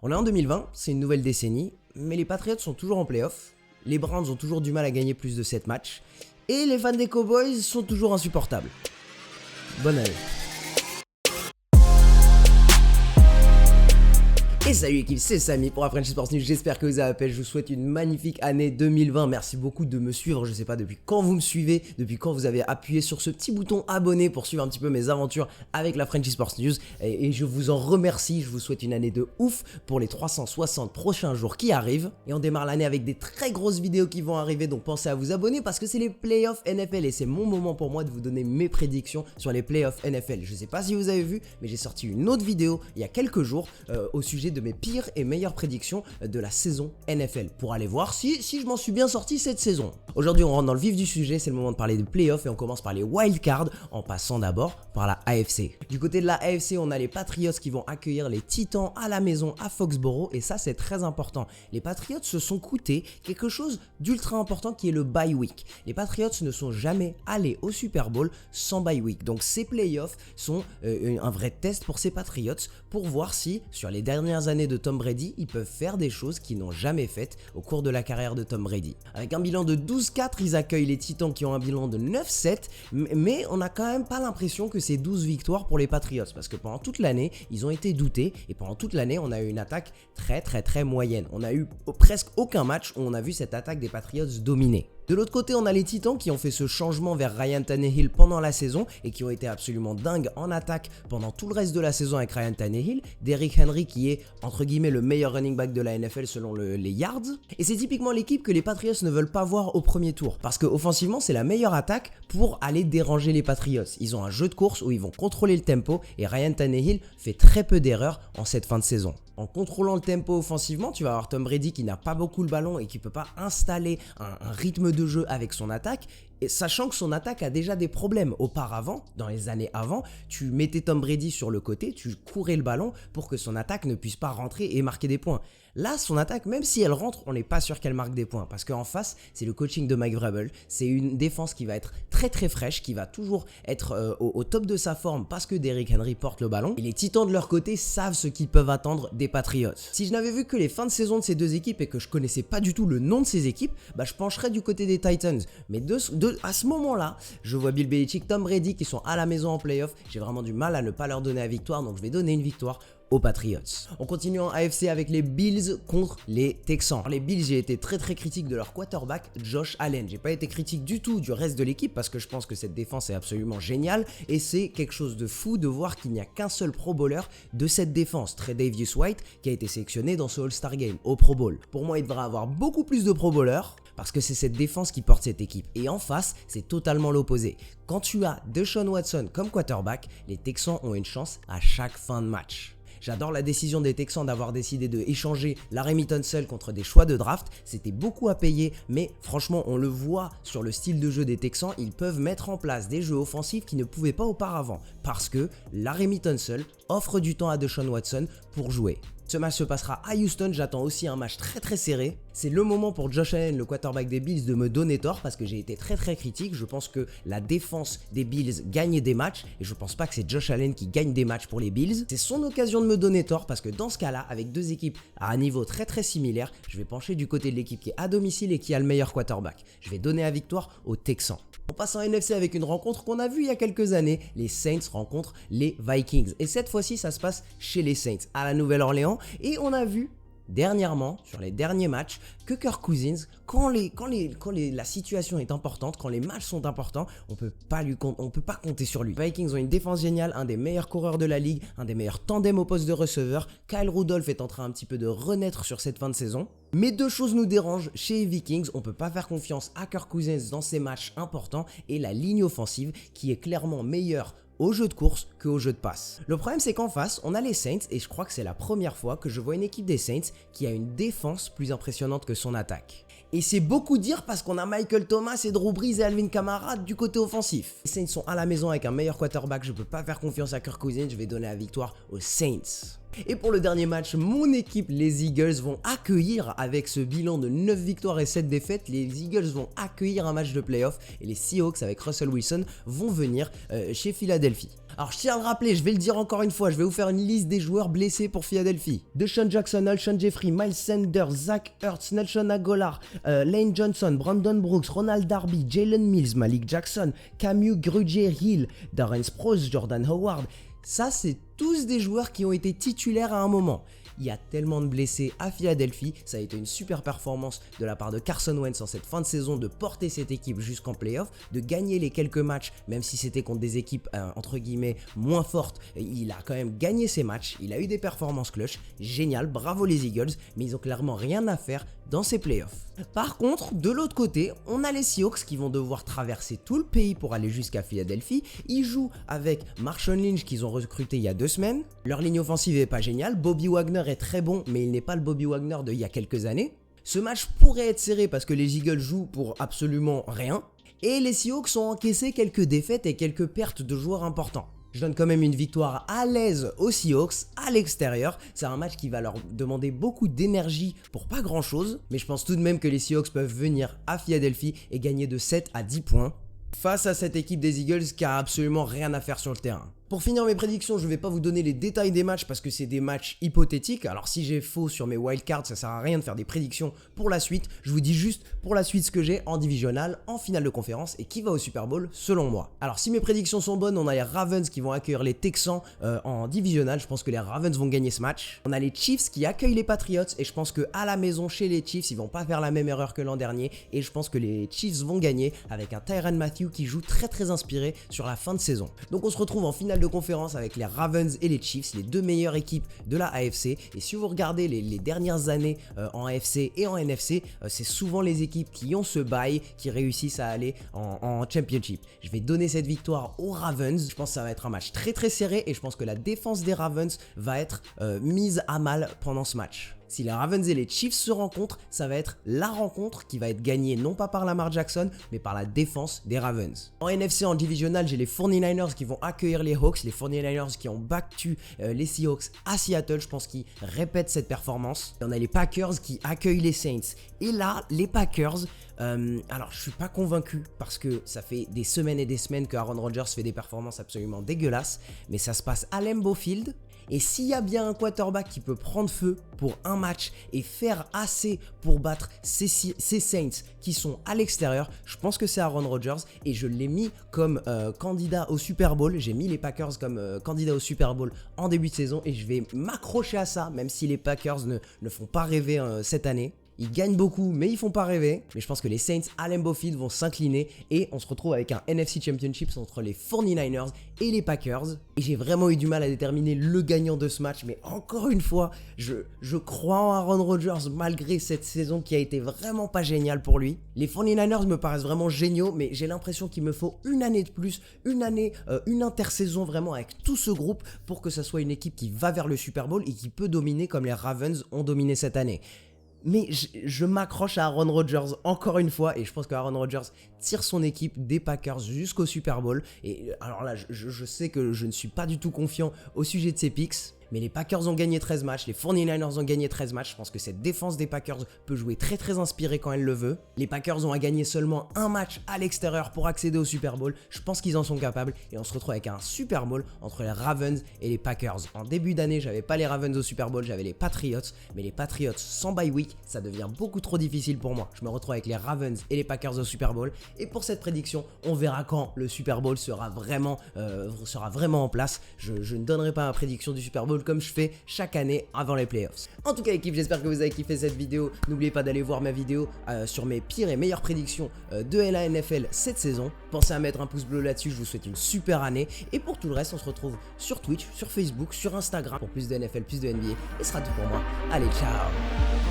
On est en 2020, c'est une nouvelle décennie, mais les Patriots sont toujours en playoff, les Browns ont toujours du mal à gagner plus de 7 matchs, et les fans des Cowboys sont toujours insupportables. Bonne année. Et salut équipe, c'est Samy pour la French Sports News, j'espère que vous avez appelé, je vous souhaite une magnifique année 2020, merci beaucoup de me suivre, je sais pas depuis quand vous me suivez, depuis quand vous avez appuyé sur ce petit bouton abonné pour suivre un petit peu mes aventures avec la French Sports News et je vous en remercie, je vous souhaite une année de ouf pour les 360 prochains jours qui arrivent et on démarre l'année avec des très grosses vidéos qui vont arriver, donc pensez à vous abonner parce que c'est les playoffs NFL et c'est mon moment pour moi de vous donner mes prédictions sur les playoffs NFL. Je sais pas si vous avez vu, mais j'ai sorti une autre vidéo il y a quelques jours au sujet de mes pires et meilleures prédictions de la saison NFL pour aller voir si je m'en suis bien sorti cette saison. Aujourd'hui on rentre dans le vif du sujet, c'est le moment de parler de playoffs et on commence par les wildcards en passant d'abord par la AFC. Du côté de la AFC on a les Patriots qui vont accueillir les Titans à la maison à Foxborough et ça c'est très important. Les Patriots se sont coûtés quelque chose d'ultra important qui est le bye week. Les Patriots ne sont jamais allés au Super Bowl sans bye week, donc ces playoffs sont un vrai test pour ces Patriots pour voir si sur les dernières années de Tom Brady, ils peuvent faire des choses qu'ils n'ont jamais faites au cours de la carrière de Tom Brady. Avec un bilan de 12-4, ils accueillent les Titans qui ont un bilan de 9-7, mais on n'a quand même pas l'impression que c'est 12 victoires pour les Patriots, parce que pendant toute l'année, ils ont été doutés, et pendant toute l'année, on a eu une attaque très moyenne. On a eu presque aucun match où on a vu cette attaque des Patriots dominer. De l'autre côté, on a les Titans qui ont fait ce changement vers Ryan Tannehill pendant la saison et qui ont été absolument dingues en attaque pendant tout le reste de la saison avec Ryan Tannehill. Derrick Henry qui est entre guillemets le meilleur running back de la NFL selon les yards. Et c'est typiquement l'équipe que les Patriots ne veulent pas voir au premier tour parce que offensivement c'est la meilleure attaque pour aller déranger les Patriots. Ils ont un jeu de course où ils vont contrôler le tempo et Ryan Tannehill fait très peu d'erreurs en cette fin de saison. En contrôlant le tempo offensivement, tu vas avoir Tom Brady qui n'a pas beaucoup le ballon et qui ne peut pas installer un rythme de jeu avec son attaque. Et sachant que son attaque a déjà des problèmes. Auparavant, dans les années avant, tu mettais Tom Brady sur le côté, tu courais le ballon pour que son attaque ne puisse pas rentrer et marquer des points. Là, son attaque, même si elle rentre, on n'est pas sûr qu'elle marque des points. Parce qu'en face, c'est le coaching de Mike Vrabel. C'est une défense qui va être très fraîche, qui va toujours être au top de sa forme parce que Derrick Henry porte le ballon. Et les Titans de leur côté savent ce qu'ils peuvent attendre des Patriots. Si je n'avais vu que les fins de saison de ces deux équipes et que je connaissais pas du tout le nom de ces équipes, je pencherais du côté des Titans. Mais à ce moment-là, je vois Bill Belichick, Tom Brady qui sont à la maison en playoff. J'ai vraiment du mal à ne pas leur donner la victoire, donc je vais donner une victoire aux Patriots. On continue en AFC avec les Bills contre les Texans. Les Bills, j'ai été très critique de leur quarterback Josh Allen. J'ai pas été critique du tout du reste de l'équipe parce que je pense que cette défense est absolument géniale et c'est quelque chose de fou de voir qu'il n'y a qu'un seul Pro Bowler de cette défense, Tre'Davious White, qui a été sélectionné dans ce All-Star Game au Pro Bowl. Pour moi, il devrait avoir beaucoup plus de Pro Bowlers parce que c'est cette défense qui porte cette équipe. Et en face, c'est totalement l'opposé. Quand tu as Deshaun Watson comme quarterback, les Texans ont une chance à chaque fin de match. J'adore la décision des Texans d'avoir décidé de échanger Laremy Tunsil contre des choix de draft. C'était beaucoup à payer, mais franchement, on le voit sur le style de jeu des Texans. Ils peuvent mettre en place des jeux offensifs qu'ils ne pouvaient pas auparavant parce que Laremy Tunsil offre du temps à Deshaun Watson pour jouer. Ce match se passera à Houston, j'attends aussi un match très serré. C'est le moment pour Josh Allen, le quarterback des Bills, de me donner tort parce que j'ai été très critique. Je pense que la défense des Bills gagne des matchs et je pense pas que c'est Josh Allen qui gagne des matchs pour les Bills. C'est son occasion de me donner tort parce que dans ce cas-là, avec deux équipes à un niveau très similaire, je vais pencher du côté de l'équipe qui est à domicile et qui a le meilleur quarterback. Je vais donner la victoire aux Texans. On passe en NFC avec une rencontre qu'on a vue il y a quelques années. Les Saints rencontrent les Vikings. Et cette fois-ci, ça se passe chez les Saints, à la Nouvelle-Orléans. Et on a vu dernièrement, sur les derniers matchs, que Kirk Cousins, quand la situation est importante, quand les matchs sont importants, on peut pas compter sur lui. Les Vikings ont une défense géniale, un des meilleurs coureurs de la ligue, un des meilleurs tandems au poste de receveur. Kyle Rudolph est en train un petit peu de renaître sur cette fin de saison. Mais deux choses nous dérangent chez les Vikings, on peut pas faire confiance à Kirk Cousins dans ces matchs importants et la ligne offensive qui est clairement meilleure au jeu de course qu'au jeu de passe. Le problème c'est qu'en face, on a les Saints et je crois que c'est la première fois que je vois une équipe des Saints qui a une défense plus impressionnante que son attaque. Et c'est beaucoup dire parce qu'on a Michael Thomas et Drew Brees et Alvin Kamara du côté offensif. Les Saints sont à la maison avec un meilleur quarterback, je peux pas faire confiance à Kirk Cousins, je vais donner la victoire aux Saints. Et pour le dernier match, mon équipe, les Eagles, vont accueillir, avec ce bilan de 9 victoires et 7 défaites, les Eagles vont accueillir un match de playoff et les Seahawks avec Russell Wilson vont venir chez Philadelphie. Alors je tiens à le rappeler, je vais le dire encore une fois, je vais vous faire une liste des joueurs blessés pour Philadelphie. DeSean Jackson, Alshon Jeffrey, Miles Sanders, Zach Ertz, Nelson Aguilar, Lane Johnson, Brandon Brooks, Ronald Darby, Jalen Mills, Malik Jackson, Camus Grugier-Hill, Darren Sproles, Jordan Howard. Ça, c'est tous des joueurs qui ont été titulaires à un moment. Il y a tellement de blessés à Philadelphie, ça a été une super performance de la part de Carson Wentz en cette fin de saison de porter cette équipe jusqu'en playoff, de gagner les quelques matchs, même si c'était contre des équipes entre guillemets moins fortes, il a quand même gagné ses matchs, il a eu des performances clutch, génial, bravo les Eagles, mais ils ont clairement rien à faire dans ces playoffs. Par contre, de l'autre côté, on a les Seahawks qui vont devoir traverser tout le pays pour aller jusqu'à Philadelphie. Ils jouent avec Marshawn Lynch qu'ils ont recruté il y a 2 semaines. Leur ligne offensive est pas géniale, Bobby Wagner est très bon, mais il n'est pas le Bobby Wagner d'il y a quelques années. Ce match pourrait être serré parce que les Eagles jouent pour absolument rien. Et les Seahawks ont encaissé quelques défaites et quelques pertes de joueurs importants. Je donne quand même une victoire à l'aise aux Seahawks à l'extérieur. C'est un match qui va leur demander beaucoup d'énergie pour pas grand chose. Mais je pense tout de même que les Seahawks peuvent venir à Philadelphie et gagner de 7 à 10 points face à cette équipe des Eagles qui a absolument rien à faire sur le terrain. Pour finir mes prédictions, je ne vais pas vous donner les détails des matchs parce que c'est des matchs hypothétiques. Alors si j'ai faux sur mes wildcards, ça sert à rien de faire des prédictions pour la suite. Je vous dis juste pour la suite ce que j'ai en divisional, en finale de conférence et qui va au Super Bowl selon moi. Alors si mes prédictions sont bonnes, on a les Ravens qui vont accueillir les Texans en divisional. Je pense que les Ravens vont gagner ce match. On a les Chiefs qui accueillent les Patriots et je pense qu'à la maison chez les Chiefs, ils vont pas faire la même erreur que l'an dernier. Et je pense que les Chiefs vont gagner avec un Tyrann Mathieu qui joue très inspiré sur la fin de saison. Donc on se retrouve en finale de conférence avec les Ravens et les Chiefs, les deux meilleures équipes de la AFC. Et si vous regardez les dernières années en AFC et en NFC, c'est souvent les équipes qui ont ce bail qui réussissent à aller en championship. Je vais donner cette victoire aux Ravens. Je pense que ça va être un match très serré et je pense que la défense des Ravens va être mise à mal pendant ce match. Si les Ravens et les Chiefs se rencontrent, ça va être la rencontre qui va être gagnée non pas par Lamar Jackson, mais par la défense des Ravens. En NFC, en divisional, j'ai les 49ers qui vont accueillir les Hawks, les 49ers qui ont battu les Seahawks à Seattle, je pense qu'ils répètent cette performance. Et on a les Packers qui accueillent les Saints. Et là, les Packers, alors je suis pas convaincu parce que ça fait des semaines et des semaines que Aaron Rodgers fait des performances absolument dégueulasses, mais ça se passe à Lambeau Field. Et s'il y a bien un quarterback qui peut prendre feu pour un match et faire assez pour battre ces Saints qui sont à l'extérieur, je pense que c'est Aaron Rodgers et je l'ai mis comme candidat au Super Bowl. J'ai mis les Packers comme candidat au Super Bowl en début de saison et je vais m'accrocher à ça, même si les Packers ne font pas rêver cette année. Ils gagnent beaucoup, mais ils font pas rêver. Mais je pense que les Saints à Lambeau Field vont s'incliner et on se retrouve avec un NFC Championship entre les 49ers et les Packers. Et j'ai vraiment eu du mal à déterminer le gagnant de ce match. Mais encore une fois, je crois en Aaron Rodgers malgré cette saison qui a été vraiment pas géniale pour lui. Les 49ers me paraissent vraiment géniaux, mais j'ai l'impression qu'il me faut une année de plus, une intersaison vraiment avec tout ce groupe pour que ça soit une équipe qui va vers le Super Bowl et qui peut dominer comme les Ravens ont dominé cette année. Mais je m'accroche à Aaron Rodgers encore une fois et je pense que Aaron Rodgers tire son équipe des Packers jusqu'au Super Bowl. Et alors là, je sais que je ne suis pas du tout confiant au sujet de ces picks. Mais les Packers ont gagné 13 matchs, les 49ers ont gagné 13 matchs. Je pense que cette défense des Packers peut jouer très inspirée quand elle le veut. Les Packers ont à gagner seulement un match à l'extérieur pour accéder au Super Bowl. Je pense qu'ils en sont capables et on se retrouve avec un Super Bowl entre les Ravens et les Packers. En début d'année, j'avais pas les Ravens au Super Bowl, j'avais les Patriots. Mais les Patriots sans bye week, ça devient beaucoup trop difficile pour moi. Je me retrouve avec les Ravens et les Packers au Super Bowl. Et pour cette prédiction, on verra quand le Super Bowl sera vraiment en place. Je ne donnerai pas ma prédiction du Super Bowl comme je fais chaque année avant les playoffs. En tout cas équipe, j'espère que vous avez kiffé cette vidéo. N'oubliez pas d'aller voir ma vidéo sur mes pires et meilleures prédictions de la NFL cette saison. Pensez à mettre un pouce bleu là-dessus, je vous souhaite une super année. Et pour tout le reste, on se retrouve sur Twitch, sur Facebook, sur Instagram pour plus de NFL, plus de NBA. Et ce sera tout pour moi. Allez, ciao!